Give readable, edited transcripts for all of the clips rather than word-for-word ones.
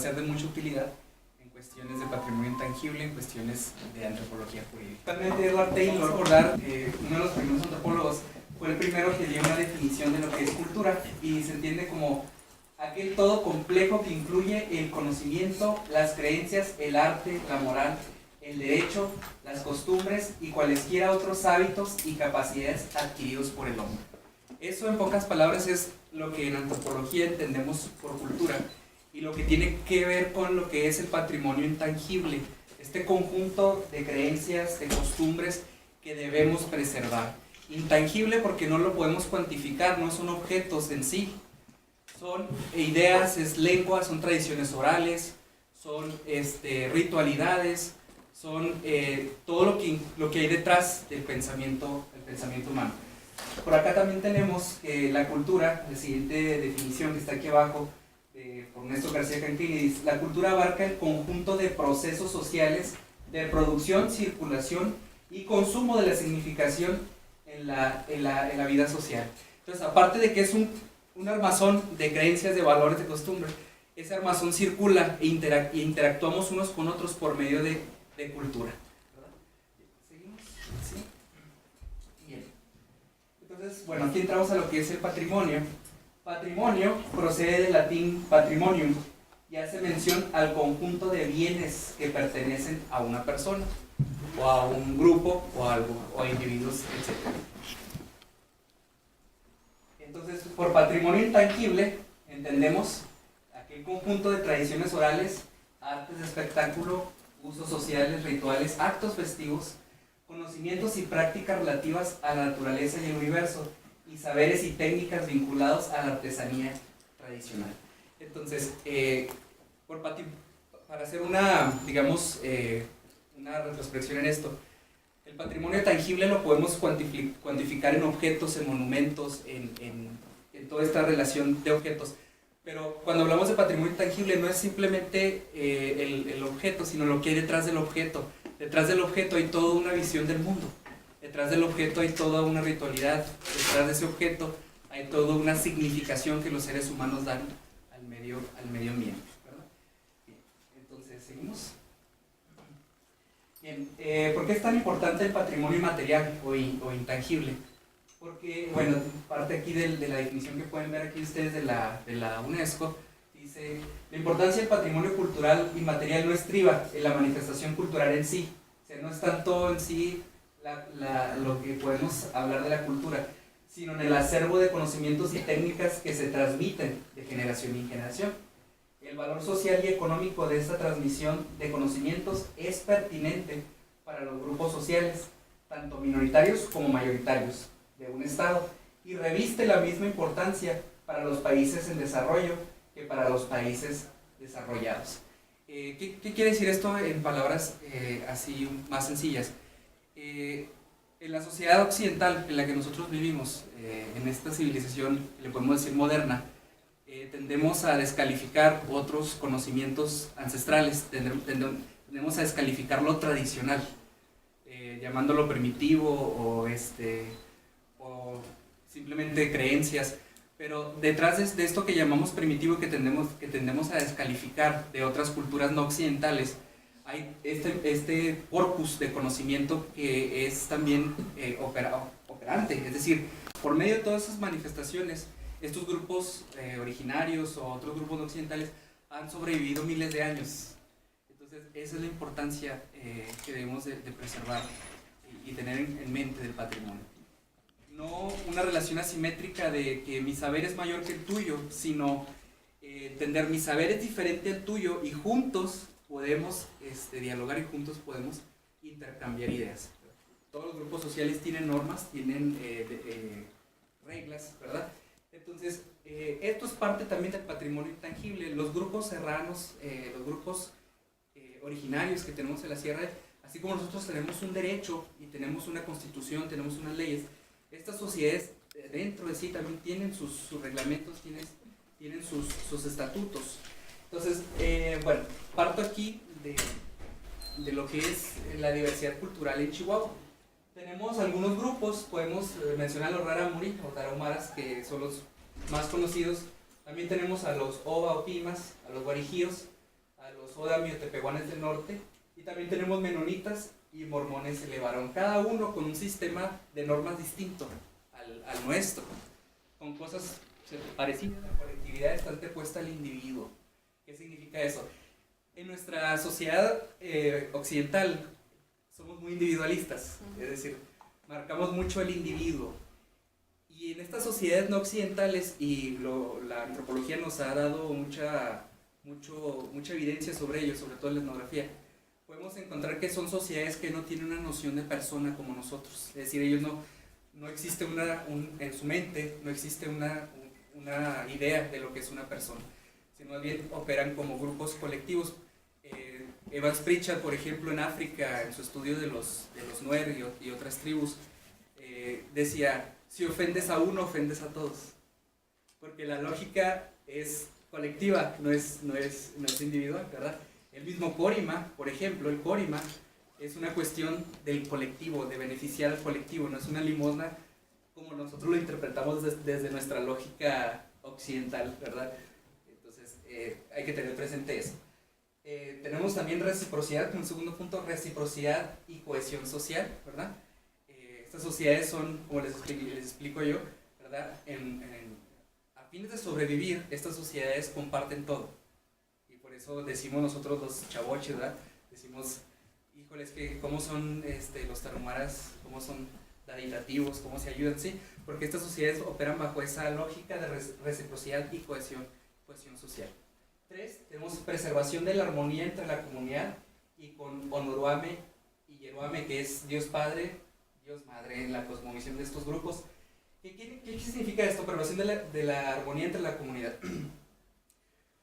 ser de mucha utilidad en cuestiones de patrimonio intangible, en cuestiones de antropología jurídica. Actualmente Edward Taylor, uno de los primeros antropólogos, fue el primero que dio una definición de lo que es cultura y se entiende como aquel todo complejo que incluye el conocimiento, las creencias, el arte, la moral, el derecho, las costumbres y cualesquiera otros hábitos y capacidades adquiridos por el hombre. Eso, en pocas palabras, es lo que en antropología entendemos por cultura y lo que tiene que ver con lo que es el patrimonio intangible, este conjunto de creencias, de costumbres que debemos preservar. Intangible porque no lo podemos cuantificar, no son objetos en sí, son ideas, es lengua, son tradiciones orales, son ritualidades, son todo lo que hay detrás del pensamiento humano. Por acá también tenemos la cultura, la siguiente definición que está aquí abajo, por Néstor García Canquinidis. La cultura abarca el conjunto de procesos sociales de producción, circulación y consumo de la significación en la vida social. Entonces, aparte de que es un armazón de creencias, de valores, de costumbres, ese armazón circula e interactuamos unos con otros por medio de cultura. ¿Verdad? ¿Seguimos? ¿Sí? Bien. Entonces, bueno, aquí entramos a lo que es el patrimonio. Patrimonio procede del latín patrimonium y hace mención al conjunto de bienes que pertenecen a una persona, o a un grupo, o a individuos, etc. Entonces, por patrimonio intangible entendemos aquel conjunto de tradiciones orales, artes de espectáculo, usos sociales, rituales, actos festivos, conocimientos y prácticas relativas a la naturaleza y el universo, y saberes y técnicas vinculados a la artesanía tradicional. Entonces, para hacer una retrospección en esto, el patrimonio tangible lo podemos cuantificar en objetos, en monumentos, en toda esta relación de objetos. Pero cuando hablamos de patrimonio tangible no es simplemente el objeto, sino lo que hay detrás del objeto. Detrás del objeto hay toda una visión del mundo. Detrás del objeto hay toda una ritualidad. Detrás de ese objeto hay toda una significación que los seres humanos dan al medio ambiente, ¿verdad? Bien, entonces, ¿seguimos? Bien, ¿por qué es tan importante el patrimonio inmaterial o intangible? Porque, bueno, parte aquí de la definición que pueden ver aquí ustedes de la UNESCO, dice: la importancia del patrimonio cultural inmaterial no estriba en la manifestación cultural en sí, o sea, no es tanto en sí lo que podemos hablar de la cultura, sino en el acervo de conocimientos y técnicas que se transmiten de generación en generación. El valor social y económico de esta transmisión de conocimientos es pertinente para los grupos sociales, tanto minoritarios como mayoritarios, de un Estado, y reviste la misma importancia para los países en desarrollo que para los países desarrollados. ¿Qué quiere decir esto en palabras así más sencillas? En la sociedad occidental en la que nosotros vivimos, en esta civilización, le podemos decir moderna, tendemos a descalificar otros conocimientos ancestrales, tendemos a descalificar lo tradicional, llamándolo primitivo o simplemente creencias, pero detrás de esto que llamamos primitivo, que tendemos a descalificar de otras culturas no occidentales, hay este corpus de conocimiento que es también operante, es decir, por medio de todas esas manifestaciones, estos grupos originarios o otros grupos no occidentales han sobrevivido miles de años. Entonces, esa es la importancia que debemos de preservar y tener en mente del patrimonio. No una relación asimétrica de que mi saber es mayor que el tuyo, sino entender mi saber es diferente al tuyo y juntos podemos dialogar y juntos podemos intercambiar ideas. Todos los grupos sociales tienen normas, tienen reglas, ¿verdad? Entonces, esto es parte también del patrimonio intangible. Los grupos serranos, los grupos originarios que tenemos en la sierra, así como nosotros tenemos un derecho y tenemos una constitución, tenemos unas leyes, estas sociedades dentro de sí también tienen sus reglamentos, tienen sus estatutos. Entonces, bueno, parto aquí de lo que es la diversidad cultural en Chihuahua. Tenemos algunos grupos, podemos mencionar a los Rarámuri o Tarahumaras, que son los más conocidos. También tenemos a los Ova o Pimas, a los Guarijíos, los Odam y Otepehuanes del norte, y también tenemos menonitas y mormones el Levarón, cada uno con un sistema de normas distinto al nuestro, con cosas parecidas. La colectividad está antepuesta al individuo. ¿Qué significa eso? En nuestra sociedad occidental somos muy individualistas, es decir, marcamos mucho el individuo. Y en estas sociedades no occidentales, y la antropología nos ha dado mucha evidencia sobre ello, sobre todo en la etnografía, podemos encontrar que son sociedades que no tienen una noción de persona como nosotros. Es decir, ellos no existe en su mente, no existe una idea de lo que es una persona, sino más bien operan como grupos colectivos. Evans Pritchard, por ejemplo, en África, en su estudio de los Nuer y otras tribus, decía, si ofendes a uno, ofendes a todos, porque la lógica es colectiva, no es individual, ¿verdad? El mismo Corima, por ejemplo, el Corima es una cuestión del colectivo, de beneficiar al colectivo, no es una limosna como nosotros lo interpretamos desde nuestra lógica occidental, ¿verdad? Entonces hay que tener presente eso. Tenemos también reciprocidad, como segundo punto, reciprocidad y cohesión social, ¿verdad? Estas sociedades son, como les explico yo, ¿verdad? A fines de sobrevivir, estas sociedades comparten todo. Y por eso decimos nosotros los chavoches, ¿verdad? Decimos, híjoles, que cómo son los tarahumaras, cómo son daditativos, cómo se ayudan, ¿sí? Porque estas sociedades operan bajo esa lógica de reciprocidad y cohesión social. 3, tenemos preservación de la armonía entre la comunidad y con Onoruame y Yeruame, que es Dios Padre, Dios Madre, en la cosmovisión de estos grupos. ¿Qué significa esto? Preservación de la armonía entre la comunidad.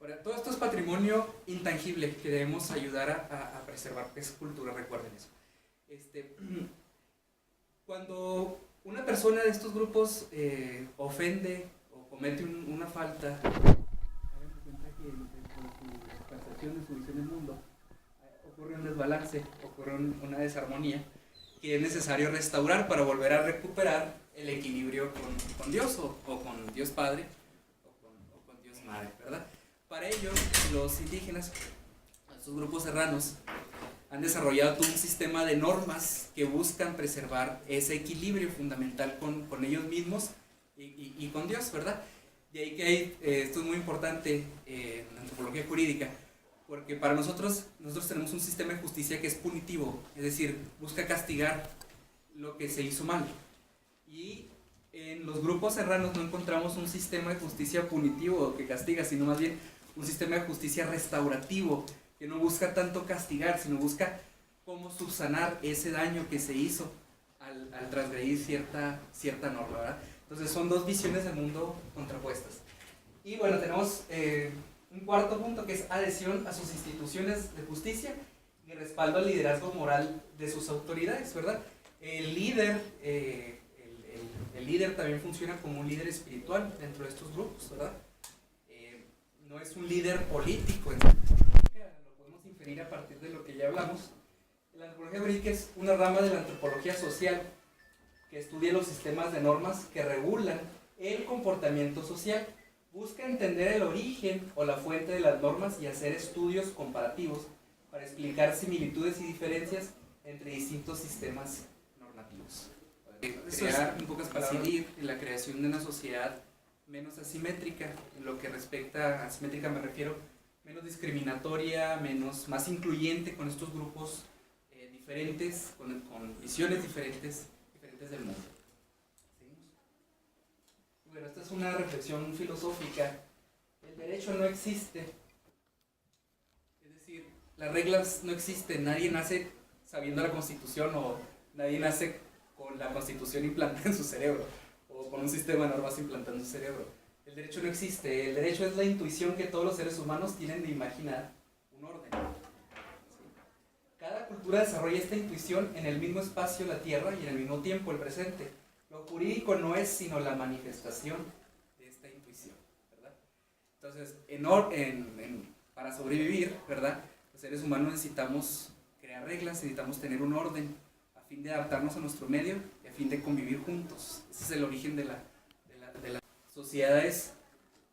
Ahora, todo esto es patrimonio intangible que debemos ayudar a preservar, que es cultura, recuerden eso. Cuando una persona de estos grupos ofende o comete una falta, de su visión del mundo, ocurre un desbalance, ocurre una desarmonía que es necesario restaurar para volver a recuperar el equilibrio con Dios o con Dios Padre o con Dios Madre, ¿verdad? Para ello, los indígenas, estos grupos serranos, han desarrollado todo un sistema de normas que buscan preservar ese equilibrio fundamental con ellos mismos y con Dios, ¿verdad? De ahí que esto es muy importante en la antropología jurídica, porque para nosotros tenemos un sistema de justicia que es punitivo, es decir, busca castigar lo que se hizo mal. Y en los grupos serranos no encontramos un sistema de justicia punitivo que castiga, sino más bien un sistema de justicia restaurativo, que no busca tanto castigar, sino busca cómo subsanar ese daño que se hizo al transgredir cierta norma, ¿verdad? Entonces son dos visiones del mundo contrapuestas. Y bueno, tenemos un cuarto punto que es adhesión a sus instituciones de justicia y respaldo al liderazgo moral de sus autoridades, ¿verdad? El líder también funciona como un líder espiritual dentro de estos grupos, ¿verdad? No es un líder político, lo podemos inferir a partir de lo que ya hablamos. La antropología jurídica es una rama de la antropología social que estudia los sistemas de normas que regulan el comportamiento social. Busca entender el origen o la fuente de las normas y hacer estudios comparativos para explicar similitudes y diferencias entre distintos sistemas normativos. Eso es, en pocas palabras, incidir en la creación de una sociedad menos asimétrica. En lo que respecta a asimétrica me refiero menos discriminatoria, más incluyente con estos grupos diferentes, con visiones diferentes del mundo. Bueno, esta es una reflexión filosófica. El derecho no existe. Es decir, las reglas no existen. Nadie nace sabiendo la Constitución o nadie nace con la Constitución implantada en su cerebro o con un sistema de normas implantado en su cerebro. El derecho no existe. El derecho es la intuición que todos los seres humanos tienen de imaginar un orden. Cada cultura desarrolla esta intuición en el mismo espacio, la tierra, y en el mismo tiempo, el presente. Lo jurídico no es sino la manifestación de esta intuición, ¿verdad? Entonces, para sobrevivir, ¿verdad? Los seres humanos necesitamos crear reglas, necesitamos tener un orden a fin de adaptarnos a nuestro medio y a fin de convivir juntos. Ese es el origen de las sociedades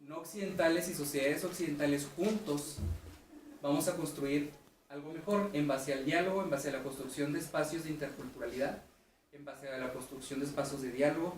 no occidentales y sociedades occidentales juntos vamos a construir algo mejor en base al diálogo, en base a la construcción de espacios de interculturalidad, en base a la construcción de espacios de diálogo,